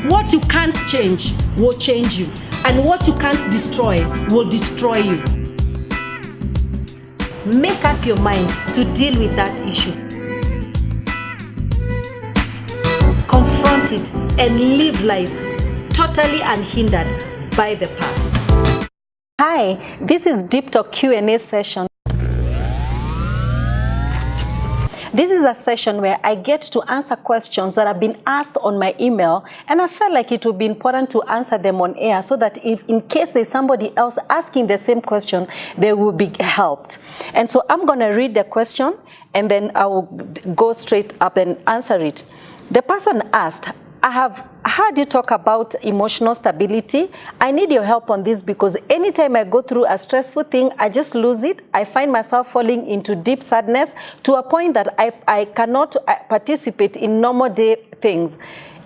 What you can't change will change you, and what you can't destroy will destroy you. Make up your mind to deal with that issue. Confront it and live life totally unhindered by the past. Hi, this is Deep Talk Q&A session. This is a session where I get to answer questions that have been asked on my email, and I felt like it would be important to answer them on air so that if in case there's somebody else asking the same question, they will be helped. And so I'm going to read the question and then I will go straight up and answer it. The person asked, I have heard you talk about emotional stability. I need your help on this because anytime I go through a stressful thing, I just lose it. I find myself falling into deep sadness to a point that I cannot participate in normal day things.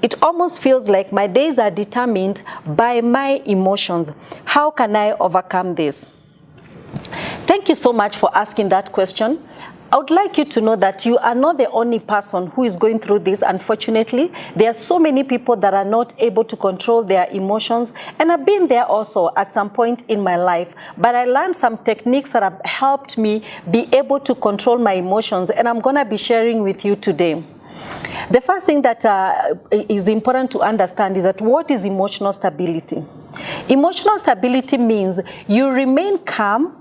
It almost feels like my days are determined by my emotions. How can I overcome this? Thank you so much for asking that question. I would like you to know that you are not the only person who is going through this, unfortunately. There are so many people that are not able to control their emotions, and I've been there also at some point in my life. But I learned some techniques that have helped me be able to control my emotions, and I'm going to be sharing with you today. The first thing that is important to understand is that what is emotional stability? Emotional stability means you remain calm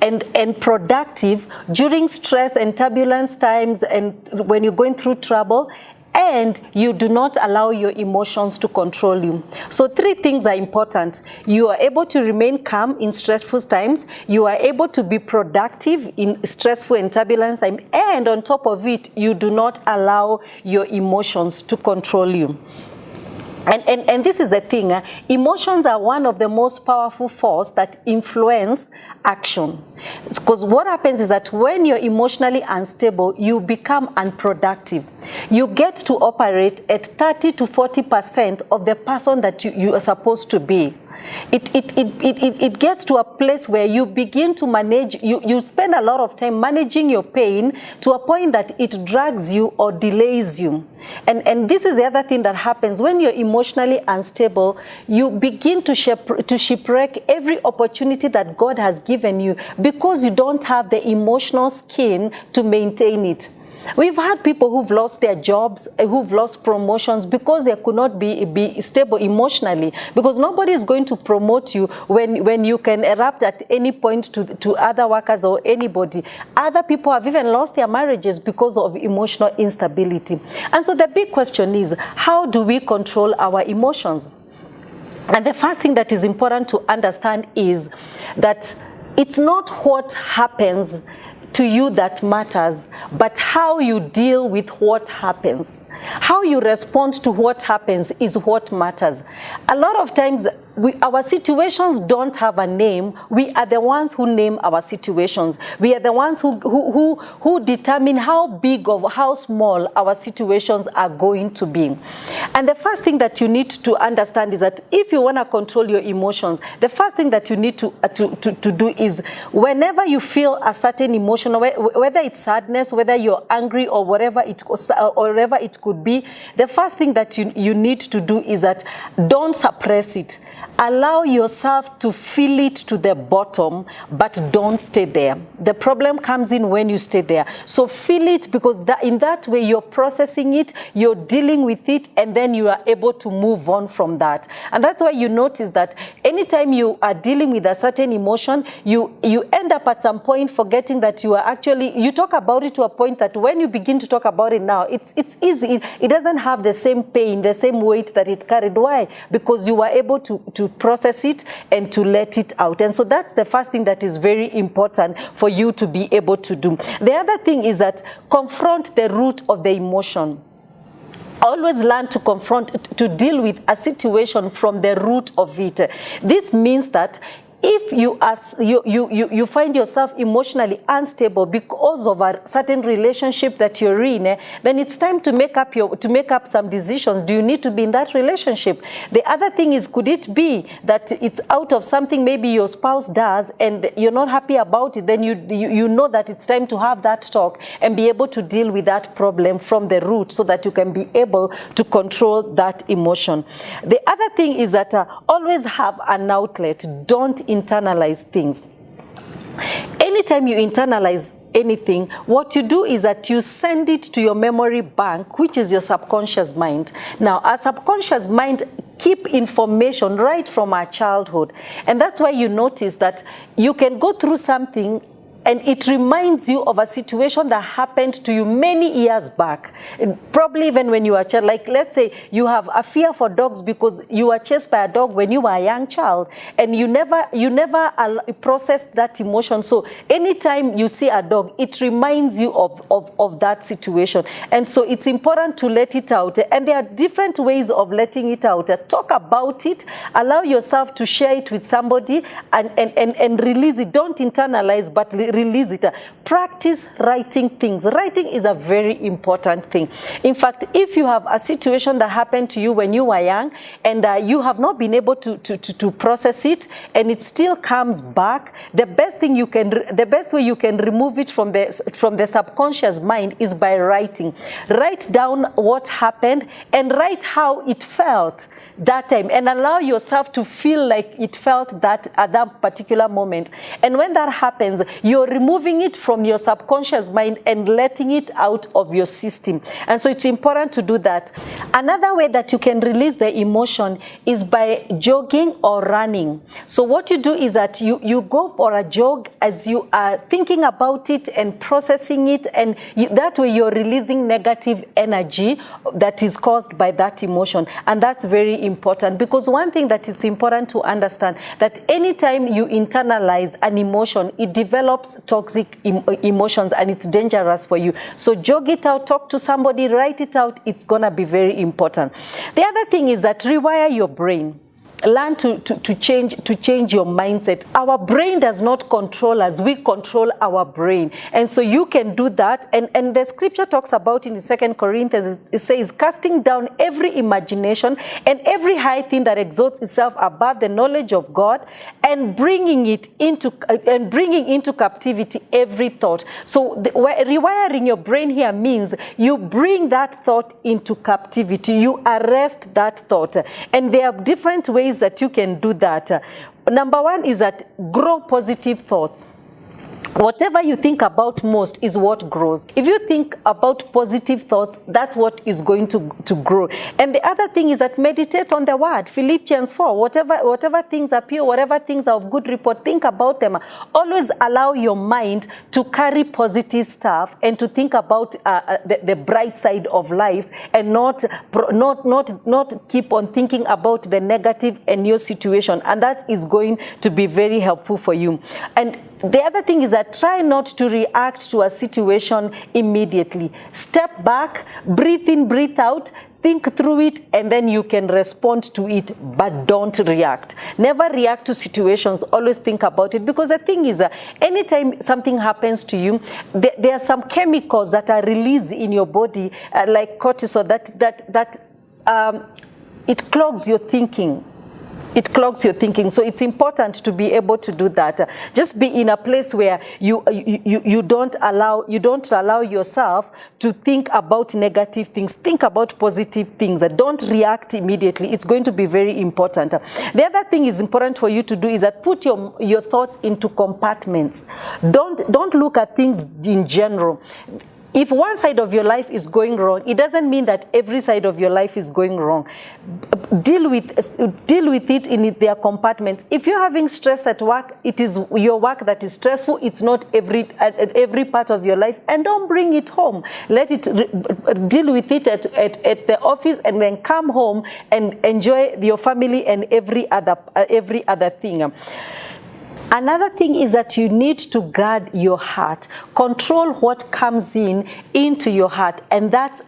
and productive during stress and turbulence times and when you're going through trouble, and you do not allow your emotions to control you. So 3 things are important. You are able to remain calm in stressful times, you are able to be productive in stressful and turbulence times, and on top of it, you do not allow your emotions to control you. And this is the thing, emotions are one of the most powerful forces that influence action. Because what happens is that when you're emotionally unstable, you become unproductive. You get to operate at 30 to 40% of the person that you are supposed to be. It gets to a place where you begin to manage, you spend a lot of time managing your pain to a point that it drags you or delays you. And this is the other thing that happens when you're emotionally unstable. You begin to shipwreck every opportunity that God has given you because you don't have the emotional skin to maintain it. We've had people who've lost their jobs, who've lost promotions because they could not be stable emotionally, because nobody is going to promote you when you can erupt at any point to other workers or anybody. Other people have even lost their marriages because of emotional instability. And so the big question is, how do we control our emotions? And the first thing that is important to understand is that it's not what happens to you that matters, but how you deal with what happens. How you respond to what happens is what matters. A lot of times, our situations don't have a name. We are the ones who name our situations. We are the ones who determine how big or how small our situations are going to be. And the first thing that you need to understand is that if you want to control your emotions, the first thing that you need to do is whenever you feel a certain emotion, whether it's sadness, whether you're angry or whatever it could be, the first thing that you need to do is that don't suppress it. Allow yourself to feel it to the bottom, but don't stay there. The problem comes in when you stay there. So feel it, because in that way you're processing it, you're dealing with it, and then you are able to move on from that. And that's why you notice that anytime you are dealing with a certain emotion, you end up at some point forgetting that you talk about it to a point that when you begin to talk about it now, it's easy. It doesn't have the same pain, the same weight that it carried. Why? Because you were able to process it and to let it out. And so that's the first thing that is very important for you to be able to do. The other thing is that confront the root of the emotion. Always learn to deal with a situation from the root of it. This means that if you find yourself emotionally unstable because of a certain relationship that you're in, then it's time to make up some decisions. Do you need to be in that relationship? The other thing is, could it be that it's out of something maybe your spouse does and you're not happy about it? Then you know that it's time to have that talk and be able to deal with that problem from the root, so that you can be able to control that emotion. The other thing is that always have an outlet. Don't internalize things. Anytime you internalize anything, what you do is that you send it to your memory bank, which is your subconscious mind. Now, our subconscious mind keep information right from our childhood. And that's why you notice that you can go through something and it reminds you of a situation that happened to you many years back, probably even when you were a child. Like, let's say you have a fear for dogs because you were chased by a dog when you were a young child, and you never processed that emotion. So anytime you see a dog, it reminds you of that situation. And so it's important to let it out. And there are different ways of letting it out. Talk about it, allow yourself to share it with somebody, and release it. Don't internalize, but release it. Practice writing things. Writing is a very important thing. In fact, if you have a situation that happened to you when you were young and you have not been able to process it, and it still comes back, the best way you can remove it from the subconscious mind is by writing. Write down what happened and write how it felt that time, and allow yourself to feel like it felt that at that particular moment. And when that happens, you're removing it from your subconscious mind and letting it out of your system. And so it's important to do that. Another way that you can release the emotion is by jogging or running. So what you do is that you go for a jog as you are thinking about it and processing it, and that way you're releasing negative energy that is caused by that emotion. And that's very important, because one thing that it's important to understand, that anytime you internalize an emotion, it develops toxic emotions, and it's dangerous for you. So jog it out, talk to somebody, write it out. It's gonna be very important. The other thing is that rewire your brain. Learn to change your mindset. Our brain does not control us, we control our brain. And so you can do that. And the scripture talks about in 2 Corinthians, it says, casting down every imagination and every high thing that exalts itself above the knowledge of God, and bringing into captivity every thought. So rewiring your brain here means you bring that thought into captivity. You arrest that thought. And there are different ways that you can do that. Number one is that grow positive thoughts. Whatever you think about most is what grows. If you think about positive thoughts, that's what is going to grow. And the other thing is that meditate on the word. Philippians 4, whatever things appear, whatever things are of good report, think about them. Always allow your mind to carry positive stuff and to think about the bright side of life, and not keep on thinking about the negative in your situation. And that is going to be very helpful for you. And the other thing is that try not to react to a situation immediately. Step back, breathe in, breathe out, think through it, and then you can respond to it, but don't react. Never react to situations, always think about it, because the thing is, anytime something happens to you, there are some chemicals that are released in your body, like cortisol, that it clogs your thinking. It clogs your thinking. So it's important to be able to do that. Just be in a place where you don't allow yourself to think about negative things. Think about positive things. Don't react immediately. It's going to be very important. The other thing is important for you to do is that put your thoughts into compartments. Don't look at things in general. If one side of your life is going wrong, it doesn't mean that every side of your life is going wrong. Deal with it in their compartments. If you're having stress at work, it is your work that is stressful. It's not every part of your life. And don't bring it home. Let it deal with it at the office, and then come home and enjoy your family and every other thing. Another thing is that you need to guard your heart. Control what comes into your heart, and that's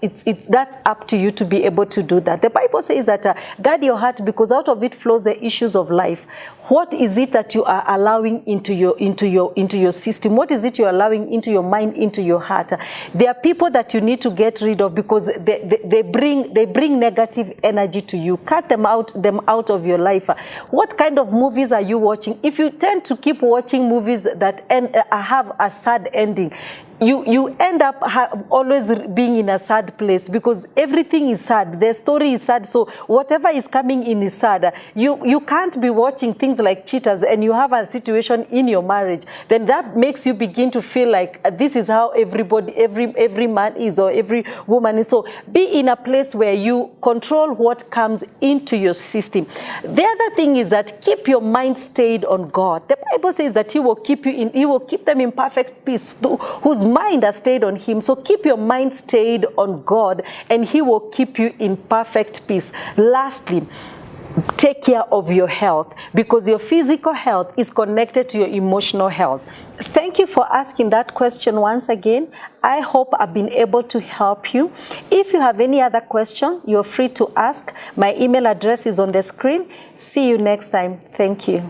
up to you to be able to do that. The Bible says that guard your heart, because out of it flows the issues of life. What is it that you are allowing into your system? What is it you're allowing into your mind, into your heart? There are people that you need to get rid of because they bring negative energy to you. Cut them out of your life. What kind of movies are you watching? If you tend to keep watching movies that have a sad ending, you end up always being in a sad place, because everything is sad. The story is sad. So whatever is coming in is sad. You can't be watching things like Cheaters and you have a situation in your marriage. Then that makes you begin to feel like this is how every man is, or every woman is. So be in a place where you control what comes into your system. The other thing is that keep your mind stayed on God. The Bible says that He will keep them in perfect peace, whose mind are stayed on Him. So keep your mind stayed on God, and He will keep you in perfect peace. Lastly, take care of your health, because your physical health is connected to your emotional health. Thank you for asking that question once again. I hope I've been able to help you. If you have any other question, you're free to ask. My email address is on the screen. See you next time. Thank you.